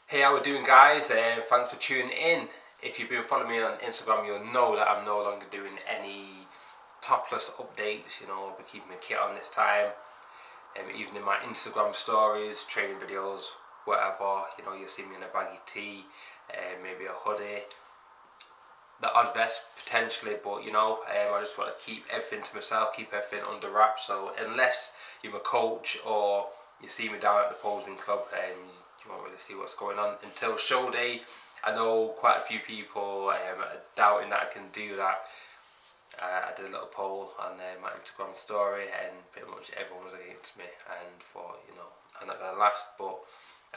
Hey, how we doing, guys? Thanks for tuning in. If you've been following me on Instagram, you'll know that I'm no longer doing any topless updates. I'll be keeping the kit on this time. Even in my Instagram stories, training videos, whatever, you'll see me in a baggy tee, maybe a hoodie, the odd vest potentially, but I just want to keep everything to myself, keep everything under wraps. So unless you're my coach or you see me down at the posing club, you won't really see what's going on until show day. I know quite a few people are doubting that I can do that. I did a little poll on my Instagram story, and pretty much everyone was against me and thought, I'm not going to last. But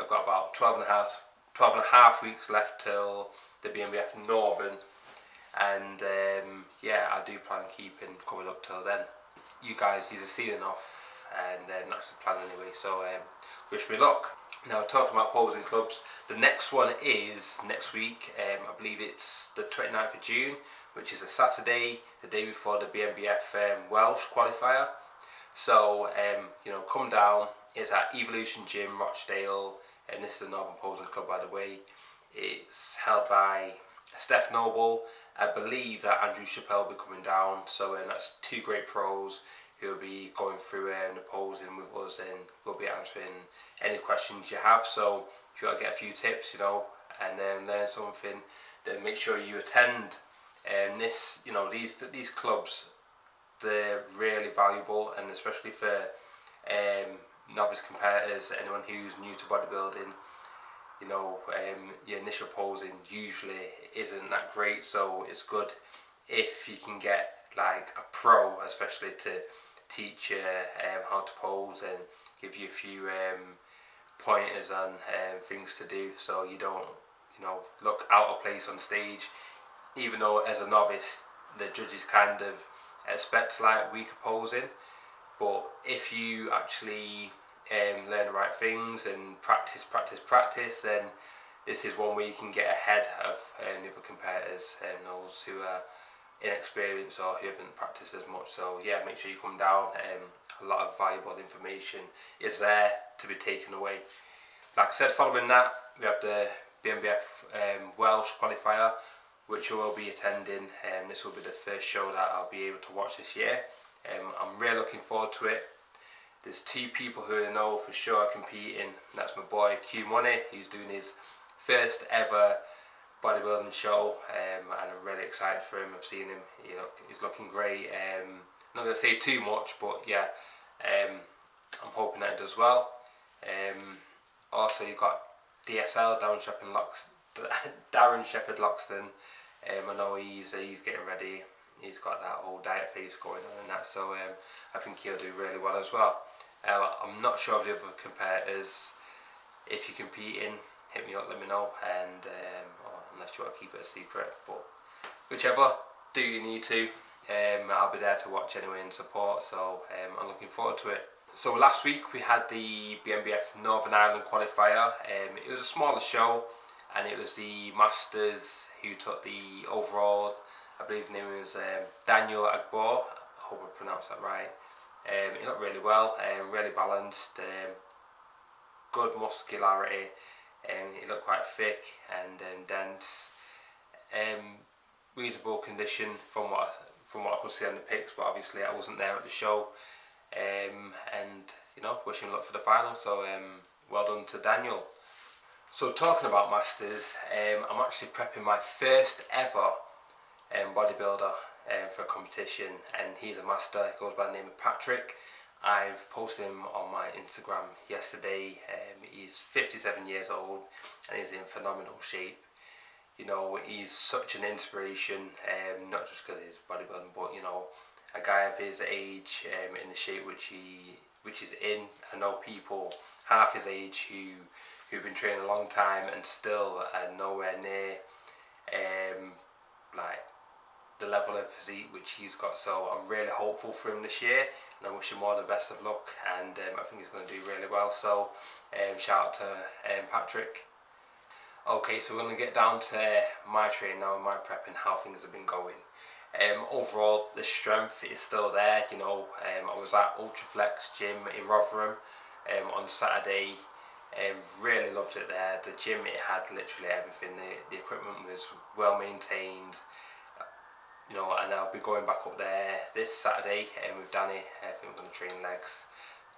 I've got about 12 and a half weeks left till the BNBF Northern, and I do plan on keeping covered up till then. You guys use a ceiling off, and that's the plan anyway, so wish me luck. Now, talking about posing clubs, the next one is next week. I believe it's the 29th of June, which is a Saturday, the day before the BNBF Welsh qualifier. So, come down. It's at Evolution Gym, Rochdale, and this is the Northern Posing Club, by the way. It's held by Steph Noble. I believe that Andrew Chappelle will be coming down, so that's two great pros who'll be going through the posing with us, and we'll be answering any questions you have. So if you want to get a few tips, and then learn something, then make sure you attend. And these clubs, they're really valuable, and especially for novice competitors, anyone who's new to bodybuilding. Your initial posing usually isn't that great, so it's good if you can get like a pro, especially to teach you how to pose and give you a few pointers on things to do, so you don't look out of place on stage. Even though as a novice the judges kind of expect like weaker posing, but if you actually learn the right things and practice, then this is one way you can get ahead of the other competitors and those who are inexperienced or who haven't practiced as much. So yeah, make sure you come down. A lot of valuable information is there to be taken away. Like I said, following that we have the BNBF Welsh qualifier, which I will be attending. This will be the first show that I'll be able to watch this year. I'm really looking forward to it. There's two people who I know for sure are competing. That's my boy Q Money, who's doing his first ever bodybuilding show, and I'm really excited for him. I've seen him, he's looking great. Not going to say too much, but yeah, I'm hoping that it does well. Also, you've got DSL, Darren Shepherd Loxton. I know he's getting ready. He's got that whole diet phase going on and that, so I think he'll do really well as well. I'm not sure of the other competitors. If you're competing, hit me up, let me know, and unless you want to keep it a secret, but whichever, do you need to. I'll be there to watch anyway and support, so I'm looking forward to it. So last week we had the BNBF Northern Ireland qualifier. It was a smaller show, and it was the Masters who took the overall. I believe his name was Daniel Agbor. I hope I pronounced that right. He looked really well, really balanced, good muscularity, he looked quite thick and dense. Reasonable condition from what I could see on the pics, but obviously I wasn't there at the show. Wishing luck for the final. So well done to Daniel. So talking about Masters, I'm actually prepping my first ever bodybuilder for a competition, and he's a master. He goes by the name of Patrick. I've posted him on my Instagram yesterday. He's 57 years old and he's in phenomenal shape. He's such an inspiration, not just because he's bodybuilding, but a guy of his age, in the shape which is in. I know people half his age who've been training a long time and still are nowhere near like the level of physique which he's got. So I'm really hopeful for him this year, and I wish him all the best of luck, and I think he's going to do really well. So shout out to Patrick. Okay, so we're going to get down to my training now and my prep and how things have been going. Overall, the strength is still there. I was at Ultraflex Gym in Rotherham on Saturday. Really loved it there. The gym, it had literally everything. The equipment was well maintained. You know, and I'll be going back up there this Saturday with Danny. I think we're going to train legs.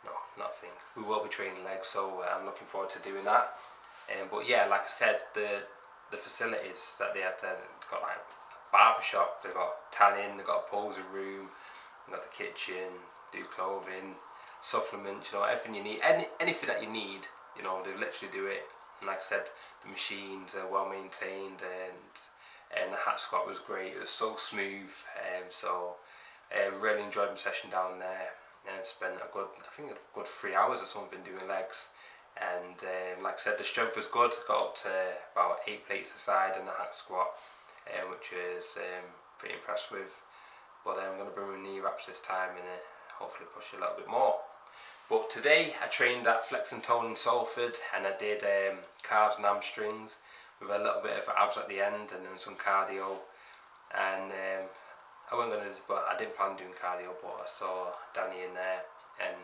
No, not think. We will be training legs, so I'm looking forward to doing that. But yeah, like I said, the facilities that they had there, it's got like a barber shop, they've got tanning, they've got a posing room, they've got the kitchen, do clothing, supplements, you know, everything you need, anything that you need, you know, they literally do it. And like I said, the machines are well maintained, and the hat squat was great. It was so smooth, really enjoyed my session down there, and spent a good 3 hours or something doing legs. And like I said, the strength was good. Got up to about 8 plates a side in the hat squat, which is pretty impressed with. But I'm going to bring my knee wraps this time and hopefully push a little bit more. But today I trained at Flex and Tone in Salford, and I did calves and hamstrings with a little bit of abs at the end, and then some cardio. And I didn't plan on doing cardio, but I saw Danny in there, and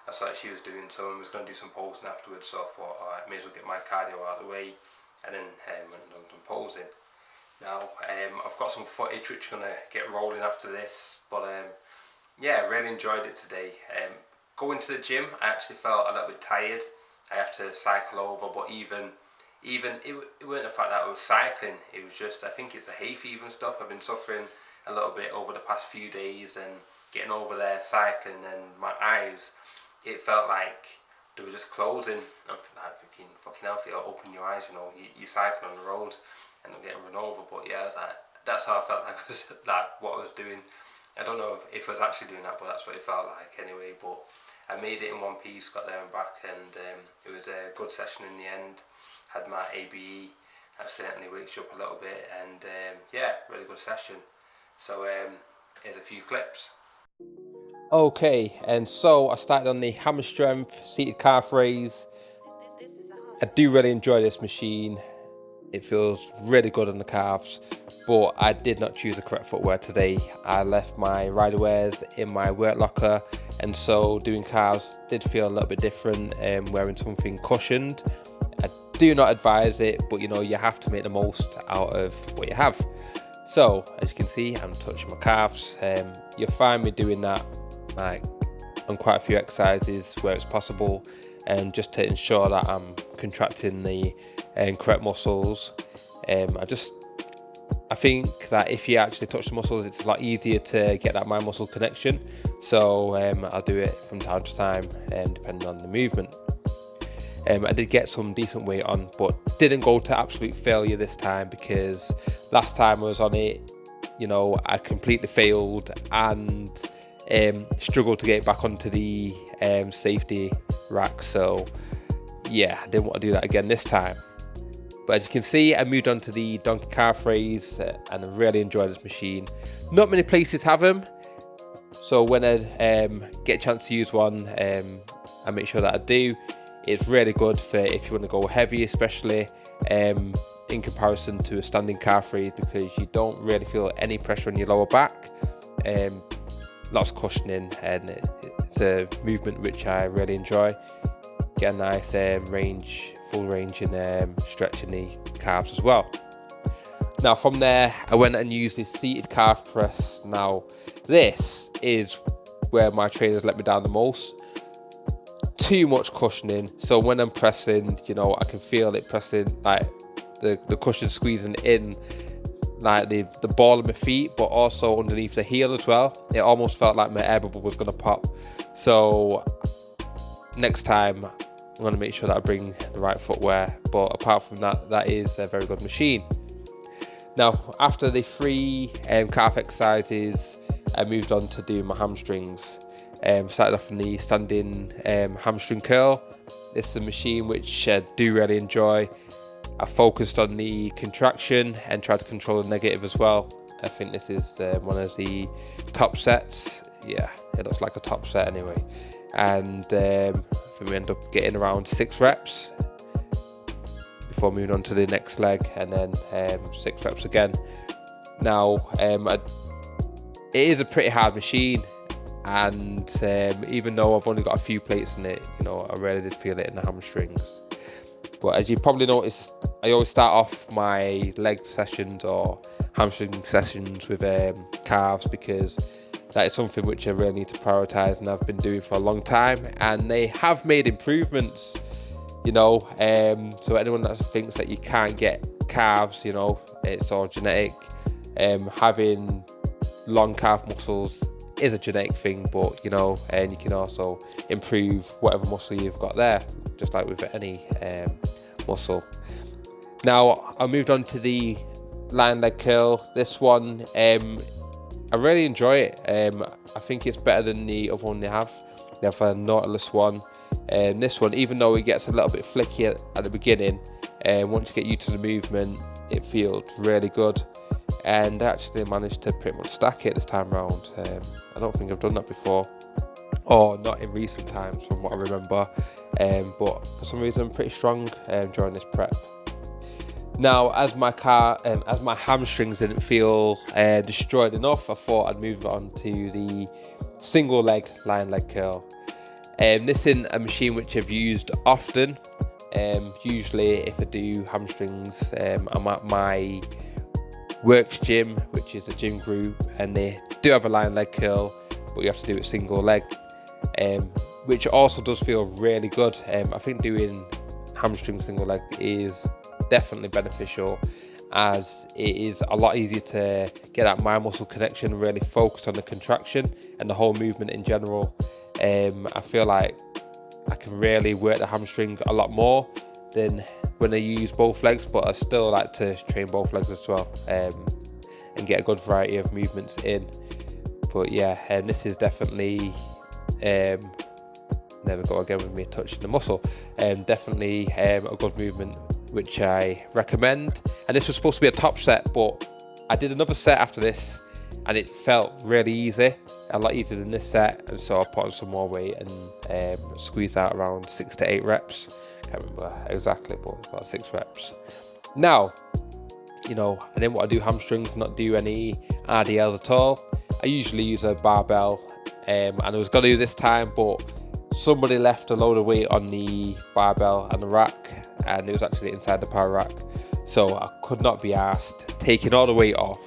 I saw that she was doing some, and was going to do some posing afterwards, so I thought, alright, may as well get my cardio out of the way, and then went and done some posing. Now, I've got some footage which I'm going to get rolling after this, but yeah, really enjoyed it today. Going to the gym, I actually felt a little bit tired. I have to cycle over, but even it wasn't the fact that I was cycling, it was just, I think it's the hay fever and stuff. I've been suffering a little bit over the past few days, and getting over there cycling, and my eyes, it felt like they were just closing. I'm like thinking, fucking healthy, or open your eyes, you know, you cycle on the road and I'm getting run over. But yeah, that's how I felt like, was like what I was doing. I don't know if I was actually doing that, but that's what it felt like anyway. But I made it in one piece, got there and back, and it was a good session in the end. Had my ABE, that certainly wakes you up a little bit, and yeah, really good session. So here's a few clips. Okay, and so I started on the hammer strength seated calf raise. I do really enjoy this machine. It feels really good on the calves, but I did not choose the correct footwear today. I left my rider wears in my work locker, and so doing calves did feel a little bit different, wearing something cushioned. I do not advise it, but you know, you have to make the most out of what you have. So as you can see, I'm touching my calves. You'll find me doing that like on quite a few exercises where it's possible, and just to ensure that I'm contracting the correct muscles. I think that if you actually touch the muscles, it's a lot easier to get that mind muscle connection. So I'll do it from time to time, depending on the movement. I did get some decent weight on, but didn't go to absolute failure this time, because last time I was on it, you know, I completely failed and struggled to get back onto the safety rack. So yeah, I didn't want to do that again this time. But as you can see, I moved on to the donkey calf raise, and I really enjoyed this machine. Not many places have them, so when I get a chance to use one, I make sure that I do. It's really good for if you want to go heavy, especially in comparison to a standing calf raise, because you don't really feel any pressure on your lower back. Lots of cushioning, and it's a movement which I really enjoy. Get a nice full range in stretching the calves as well. Now from there, I went and used this seated calf press. Now this is where my trainers let me down the most. Too much cushioning, so when I'm pressing, you know, I can feel it pressing, like the cushion squeezing in like the ball of my feet, but also underneath the heel as well. It almost felt like my air bubble was going to pop. So next time I'm going to make sure that I bring the right footwear. But apart from that, that is a very good machine. Now after the 3 calf exercises, I moved on to do my hamstrings. Started off in the standing hamstring curl. This is a machine which I do really enjoy. I focused on the contraction and tried to control the negative as well. I think this is one of the top sets. Yeah, it looks like a top set anyway. And I think we end up getting around 6 reps before moving on to the next leg, and then 6 reps again. Now, it is a pretty hard machine, and even though I've only got a few plates in it, you know, I really did feel it in the hamstrings. But as you probably noticed, I always start off my leg sessions or hamstring sessions with calves, because that is something which I really need to prioritise, and I've been doing for a long time, and they have made improvements, you know. So anyone that thinks that you can't get calves, you know, it's all genetic. Having long calf muscles is a genetic thing, but you know, and you can also improve whatever muscle you've got there, just like with any muscle. Now I moved on to the line leg curl. This one, I really enjoy it. I think it's better than the other one they have. They have a Nautilus one. This one, even though it gets a little bit flicky at the beginning, once you get used to the movement, it feels really good. And I actually managed to pretty much stack it this time around. I don't think I've done that before, or not in recent times from what I remember. But for some reason I'm pretty strong during this prep. Now, as my hamstrings didn't feel destroyed enough, I thought I'd move on to the single leg line leg curl. This is a machine which I've used often. Usually if I do hamstrings, I'm at my works gym, which is a gym group, and they do have a line leg curl, but you have to do it single leg, which also does feel really good. I think doing hamstring single leg is definitely beneficial, as it is a lot easier to get that mind muscle connection, really focus on the contraction and the whole movement in general. I feel like I can really work the hamstring a lot more than when I use both legs, but I still like to train both legs as well, and get a good variety of movements in. But yeah, this is definitely never go again with me touching the muscle. Definitely a good movement which I recommend. And this was supposed to be a top set, but I did another set after this and it felt really easy, a lot easier than this set, and so I put on some more weight and squeezed out around 6 to 8 reps. Can't remember exactly, but it's about 6 reps. Now, you know, I didn't want to do hamstrings, not do any RDLs at all. I usually use a barbell, and I was going to do this time, but somebody left a load of weight on the barbell and the rack, and it was actually inside the power rack, so I could not be asked taking all the weight off,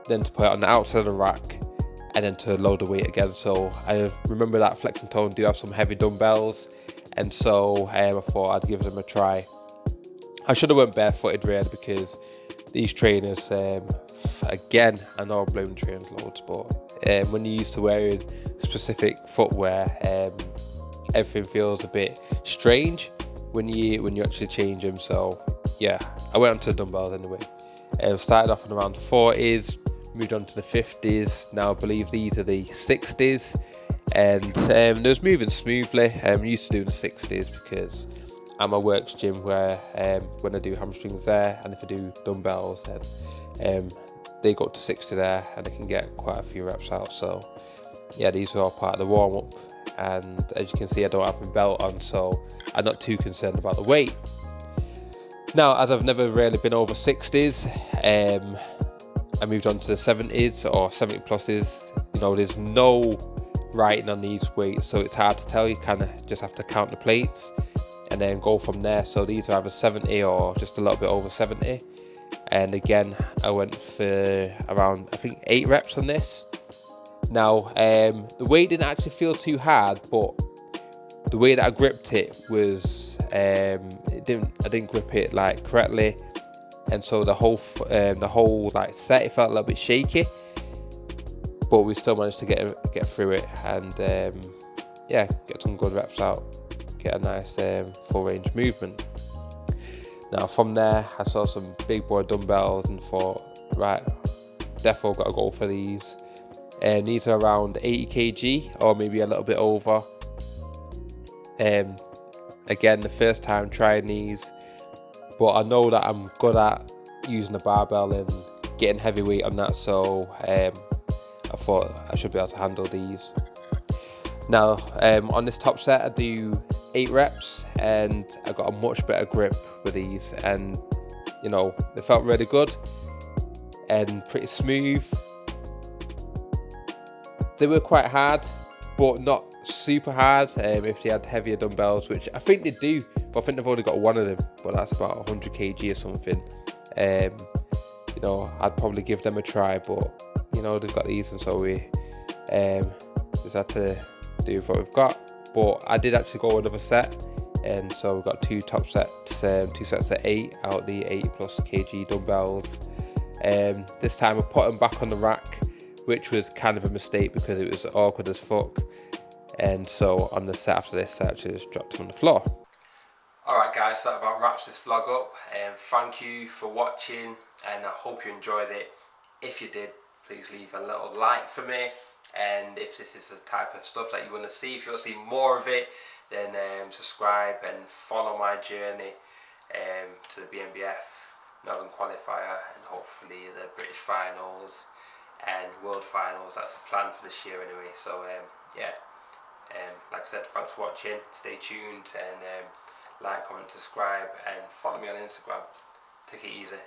then to put it on the outside of the rack, and then to load the weight again. So I remember that Flex and Tone do have some heavy dumbbells, and so I thought I'd give them a try. I should have went barefooted really, because these trainers, again, I know I'm blaming trainers loads, but when you're used to wearing specific footwear, everything feels a bit strange when you actually change them. So yeah, I went on to the dumbbells anyway. Started off in around 40s, moved on to the 50s. Now I believe these are the 60s, and it was moving smoothly. I'm used to doing the 60s because I'm a works gym where when I do hamstrings there, and if I do dumbbells, then they go up to 60 there, and I can get quite a few reps out. So yeah, these are all part of the warm up, and as you can see, I don't have my belt on, so I'm not too concerned about the weight. Now, as I've never really been over 60s, I moved on to the 70s or 70 pluses. You know, there's no writing on these weights, so it's hard to tell. You kind of just have to count the plates and then go from there. So these are either 70 or just a little bit over 70. And again, I went for around, I think, 8 reps on this. Now, the weight didn't actually feel too hard, but the way that I gripped it was, I didn't grip it like correctly, and so the whole like set, it felt a little bit shaky. But we still managed to get through it, and yeah, get some good reps out, get a nice full range movement. Now from there, I saw some big boy dumbbells and thought, right, definitely got to go for these. And these are around 80 kg or maybe a little bit over. Again, the first time trying these, but I know that I'm good at using the barbell and getting heavy weight on that, so I thought I should be able to handle these. Now on this top set, I do 8 reps, and I got a much better grip with these, and you know, they felt really good and pretty smooth. They were quite hard, but not super hard if they had heavier dumbbells, which I think they do, but I think they've only got one of them, but that's about 100 kg or something. You know, I'd probably give them a try, but you know, they've got these, and so we just had to do what we've got. But I did actually go another set, and so we've got two top sets, 2 sets of 8 out the 80 plus kg dumbbells. This time I put them back on the rack, which was kind of a mistake because it was awkward as fuck. And so on the set after this, I actually just dropped them on the floor. Alright guys, so that about wraps this vlog up. Thank you for watching, and I hope you enjoyed it. If you did, please leave a little like for me. And if this is the type of stuff that you want to see, if you want to see more of it, then subscribe and follow my journey to the BNBF Northern qualifier, and hopefully the British finals and world finals. That's the plan for this year anyway. So yeah, like I said, thanks for watching, stay tuned, and like, comment, subscribe, and follow me on Instagram. Take it easy.